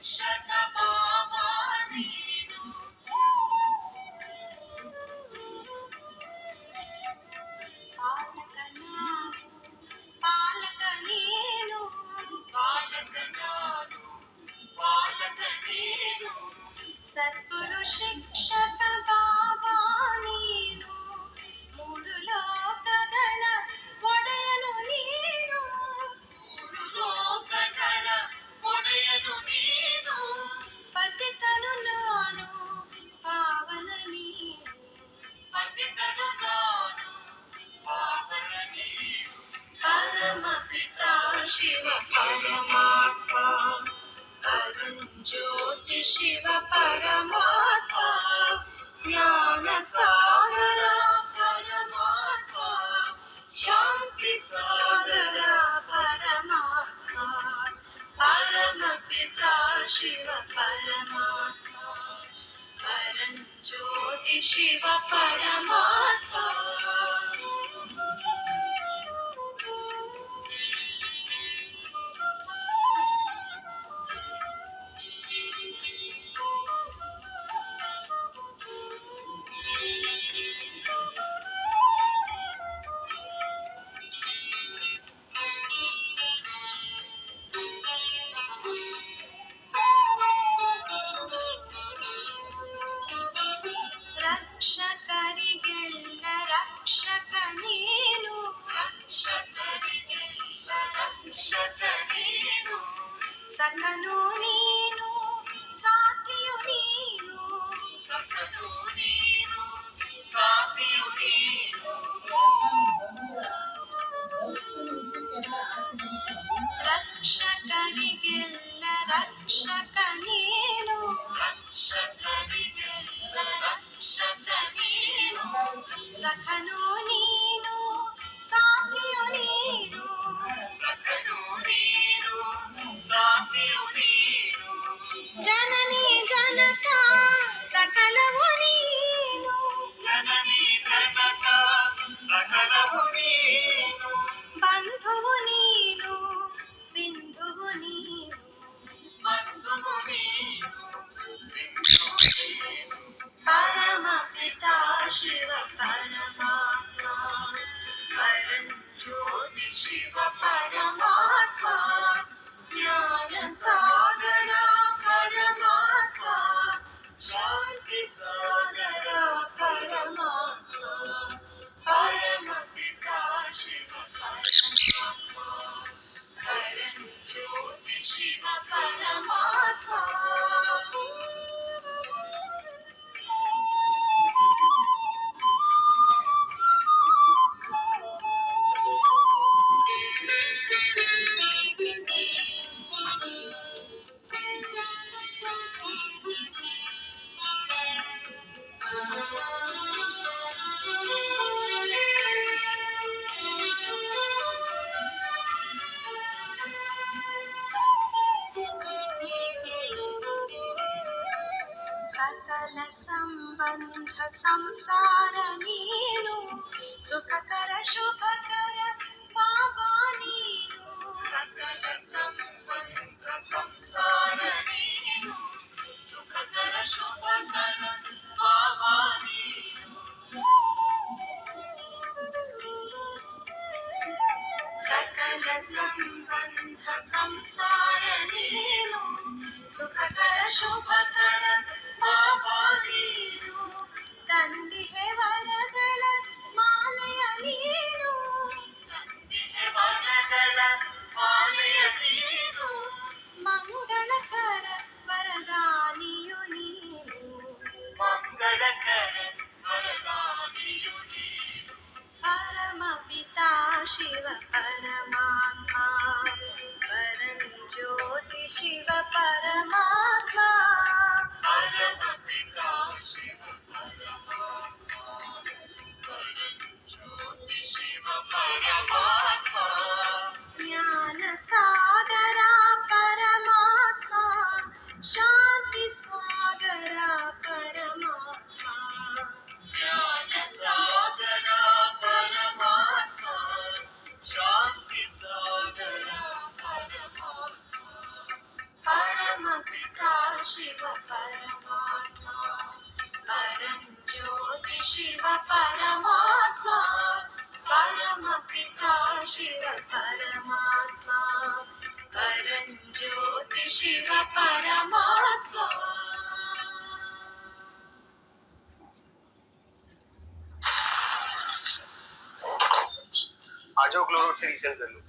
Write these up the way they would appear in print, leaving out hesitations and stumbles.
ಶತಭಾವಾನೀನು ಪಾಲಕ ನೀನು ಪಾಲಕ ನಾನು ಪಾಲಕ ನೀನು ಸದ್ಗುರು ಶಿಕ್ಷಕ ಬಾಬಾ ನೀನು ಮೂರು ಲೋಕಗಳ ಒಡೆಯನು ನೀನು ಮೂರು ಲೋಕಗಳ ಒಡೆಯನು ನೀನು ಪತಿತನು ನಾನು ಪಾವನ ನೀನು ಪತಿತನು ನಾನು ಪಾವನ ನೀನು ಪರಮ ಪಿತಾ ಶಿವ ಪರಮಾತ್ಮ ಪರಂಜ್ಯೋತಿ ಶಿವ ಪರಮಾತ್ಮ ಜ್ಞಾನ ಸಾಗರ ಪರಮಾತ್ಮ ಶಾಂತಿ ಸಾಗರ ಪರಮಾತ್ಮ ಪರಮ ಪಿತಾ ಶಿವ ಪರಮಾತ್ಮ ಪರಂಜ್ಯೋತಿ ಶಿವ ಪರಮಾತ್ಮ ರಕ್ಷಕರಿಗೆಲ್ಲ ರಕ್ಷಕ ನೀನು ರಕ್ಷಕರಿಗೆಲ್ಲ ರಕ್ಷಕ ನೀನು ಸಖನು ನೀನು ಸಾಥಿಯು ನೀನು ಸಖನು ನೀನು ಸಾಥಿಯು ನೀನು ರಕ್ಷಕರಿಗೆಲ್ಲ ರಕ್ಷಕ ನೀನು ರಕ್ಷಕರಿಗೆಲ್ಲ ರಕ್ಷಕ ನೀನು ಸಖನು ನೀನು ಸಾಥಿಯು ನೀನು ಸಖನು ನೀನು ಸಾಥಿಯು ನೀನು ಜನನಿ ಜನಕ ಸಕಲವು ನೀನು ಜನನಿ ಜನಕ ಸಕಲವು ನೀನು ಬಂಧುವು ನೀನು ಸಿಂಧುವು ನೀನು ಬಂಧುವು ನೀನು ಸಿಂಧುವು ನೀನು ಪರಮ ಪಿತಾ ಶಿವ ಪರಮಾತ್ಮ ಪರಂಜ್ಯೋತಿ ಶಿವ ಪರಮಾತ್ಮ ಜ್ಞಾನ ಸಾಗರ ಪರಮಾತ್ಮ ಶಾಂತಿ ಸಾಗರ ಪರಮಾತ್ಮ ಪರಮ ಪಿತಾ ಶಿವ ಪರಮಾತ್ಮ ಪರಂಜ್ಯೋತಿ ಶಿವ ಪರಮಾತ್ಮ ಸಕಲ ಸಂಬಂಧ ಸಂಸಾರ ನೀನು ಸುಖಕರ ಶುಭಕರ ಬಾಬಾ ನೀನು ಸಕಲ ಸಂಬಂಧ ಸಂಸಾರ ನೀನು ಸುಖಕರ ಶುಭಕರ ಬಾಬಾ ನೀನು ಸಕಲ ಸಂಬಂಧ ಸಂಸಾರ ನೀನು ಸುಖಕರ ಶುಭಕರ ಬಾಬಾ ನೀನು ತಂದಿಹೆ ವರಗಳ ಮಾಲೆಯ ನೀನು ತಂದಿಹೆ ವರಗಳ ಮಾಲೆಯ ನೀನು ಮಂಗಳಕರ ವರದಾನಿಯು ನೀನು ಮಂಗಳಕರ ವರದಾನಿಯು ನೀನು ಪರಮ ಪಿತಾ ಶಿವ ಪರಮಾತ್ಮ ಪರಂಜ್ಯೋತಿ ಶಿವ ಪರಮಾತ್ಮ ಪರಮ ಪಿತಾ ಶಿವ ಪರಮಾತ್ಮ ಪರಂಜ್ಯೋತಿ ಶಿವ ಪರಮಾತ್ಮ ಜ್ಞಾನ ಸಾಗರ ಪರಮಾತ್ಮ ಶಾಂತಿ ಸಾಗರ ಪರಮಾತ್ಮ ಜ್ಞಾನ ಸಾಗರ ಪರಮಾತ್ಮ ಶಾಂತಿ ಸಾಗರ ಪರಮಾತ್ಮ ಪರಮ ಪಿತಾ शिव परमात्मा परञ्ज्योति शिव परमात्मा परमपिता शिव परमात्मा परञ्ज्योति शिव परमात्मा। आ जाओ क्लोरो से रीसेल कर लो।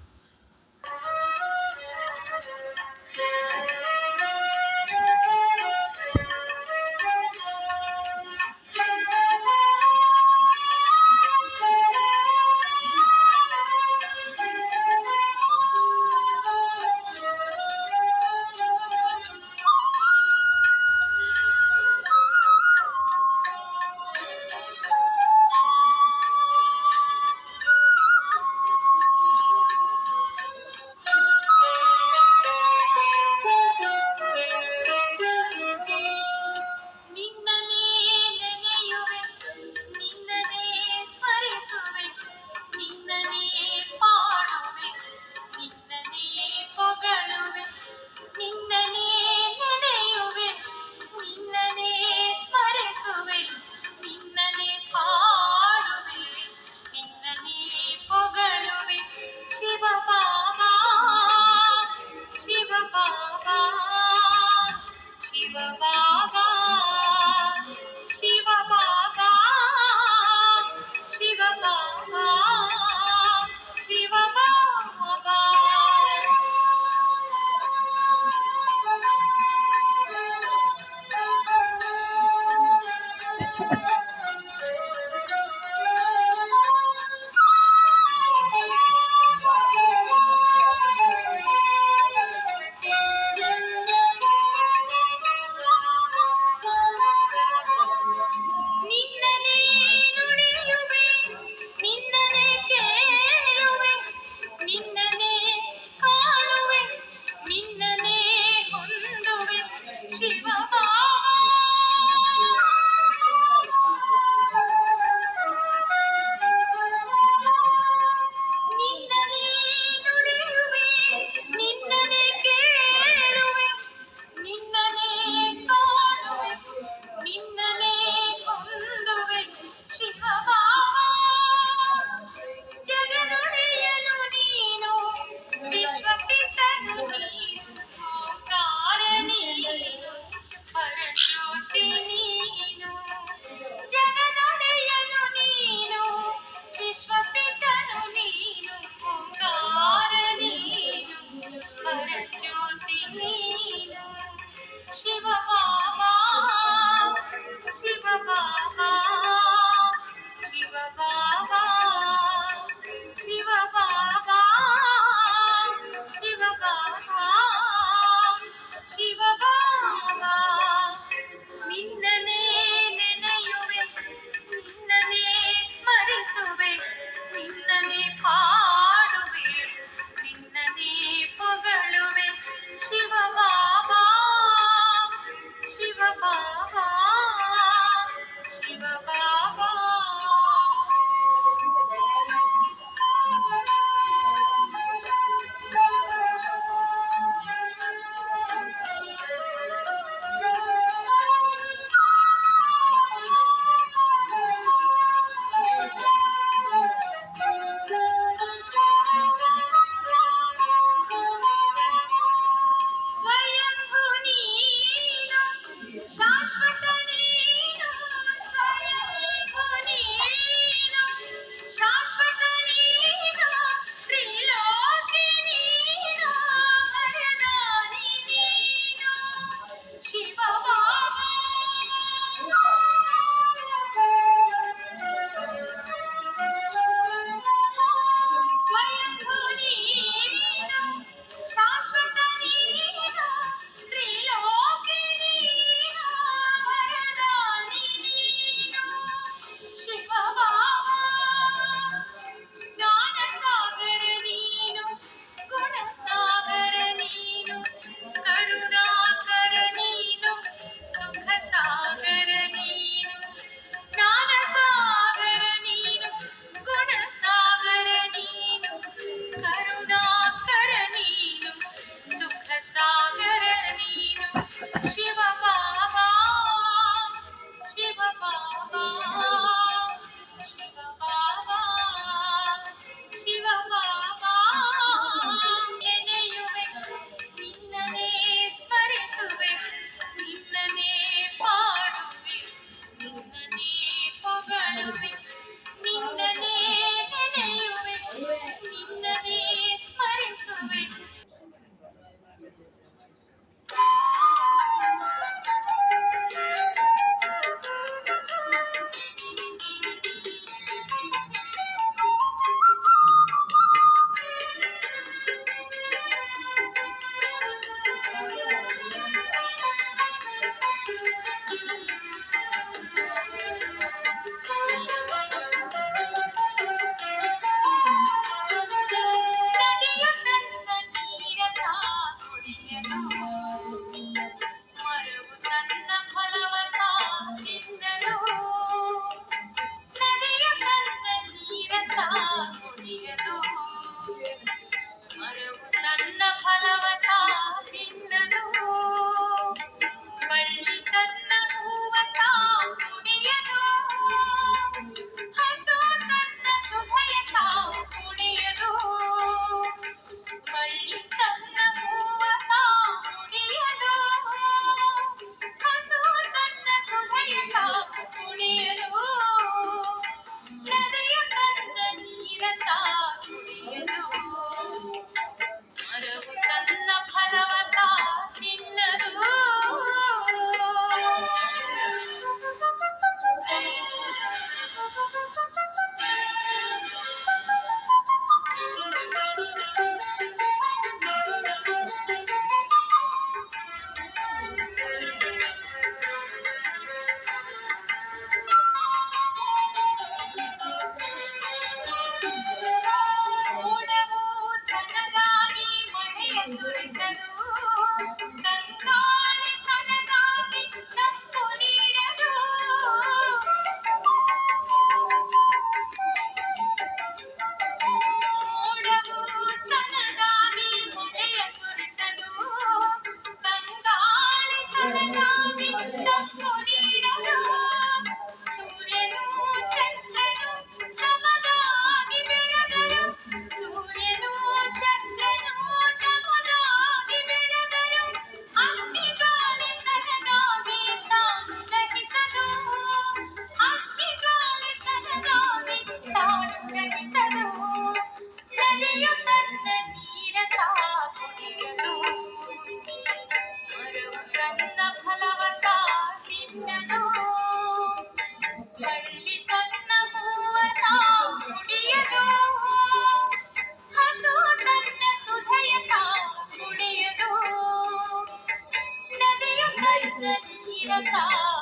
ನೀರಸ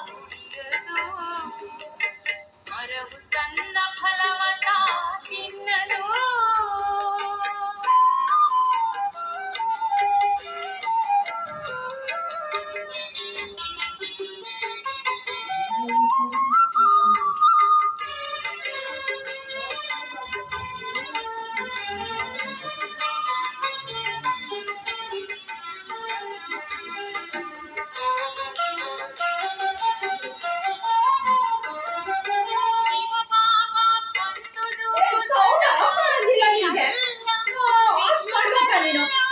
ಕುಡಿಯದು ಮರವು ತನ್ನ ಫಲವತ ತಿನ್ನಲು